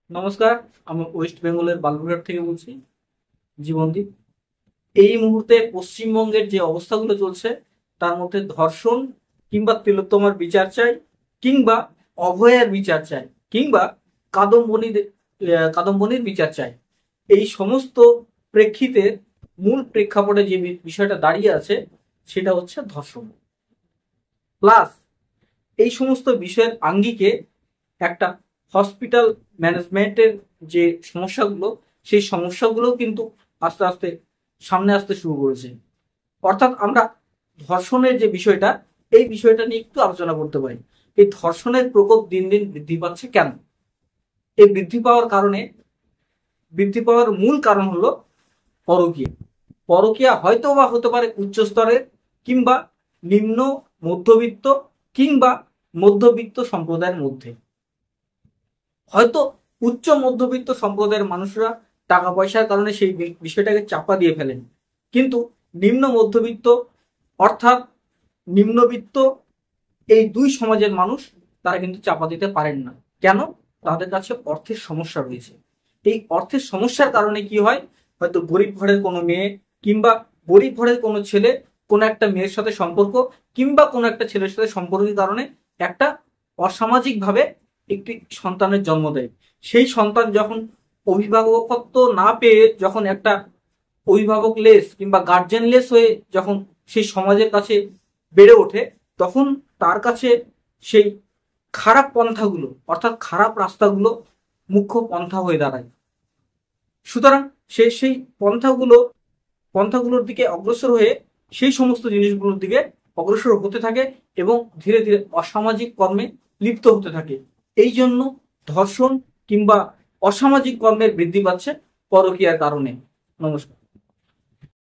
নমস্কার। আমি ওয়েস্ট বেঙ্গলের বালুরঘাট থেকে বলছি, জীবনদীপ। এই মুহূর্তে পশ্চিমবঙ্গের যে অবস্থাগুলো চলছে তার মধ্যে ধর্ষণ কিংবা তিলোত্তমার বিচার চাই, কিংবা অভয়ার বিচার চাই, কিংবা কাদম্বনীর কাদম্বনীর বিচার চাই। এই সমস্ত প্রেক্ষিতে মূল প্রেক্ষাপটে যে বিষয়টা দাঁড়িয়ে আছে সেটা হচ্ছে ধর্ষণ। প্লাস এই সমস্ত বিষয়ের আঙ্গিকে একটা হসপিটাল ম্যানেজমেন্টের যে সমস্যাগুলো, সেই সমস্যাগুলো কিন্তু আস্তে আস্তে সামনে আসতে শুরু করেছে। অর্থাৎ আমরা ধর্ষণের যে বিষয়টা, এই বিষয়টা নিয়ে একটু আলোচনা করতে পারি। এই ধর্ষণের প্রকোপ দিন দিন বৃদ্ধি পাচ্ছে কেন? এই বৃদ্ধি পাওয়ার মূল কারণ হলো পরকীয়া। পরকীয়া হয়তো বা হতে পারে উচ্চ স্তরের, কিংবা নিম্ন মধ্যবিত্ত, কিংবা মধ্যবিত্ত সম্প্রদায়ের মধ্যে। হয়তো উচ্চ মধ্যবিত্ত সম্প্রদায়ের মানুষরা টাকা পয়সার কারণে সেই বিষয়টাকে চাপা দিয়ে ফেলেন, কিন্তু নিম্ন মধ্যবিত্ত অর্থাৎ নিম্নবিত্ত এই দুই সমাজের মানুষ তারা কিন্তু চাপা দিতে পারেন না। কেন? তাদের কাছে অর্থের সমস্যা রয়েছে। এই অর্থের সমস্যার কারণে কি হয়, হয়তো গরিব ঘরের কোনো মেয়ে কিংবা গরিব ঘরের কোনো ছেলে কোনো একটা মেয়ের সাথে সম্পর্ক, কিংবা কোনো একটা ছেলের সাথে সম্পর্কের কারণে একটা অসামাজিক ভাবে একটি সন্তানের জন্ম দেয়। সেই সন্তান যখন অভিভাবকত্ব না পেয়ে যখন একটা অভিভাবক লেস কিংবা গার্জেন লেস হয়ে যখন সেই সমাজের কাছে বেড়ে ওঠে, তখন তার কাছে সেই খারাপ পন্থাগুলো অর্থাৎ খারাপ রাস্তাগুলো মুখ্য পন্থা হয়ে দাঁড়ায়। সুতরাং সে সেই পন্থাগুলোর দিকে অগ্রসর হয়ে সেই সমস্ত জিনিসগুলোর দিকে অগ্রসর হতে থাকে এবং ধীরে ধীরে অসামাজিক কর্মে লিপ্ত হতে থাকে। এই জন্য ধর্ষণ কিংবা অসামাজিক কর্মের বৃদ্ধি পাচ্ছে পরকীয়ার কারণে। নমস্কার।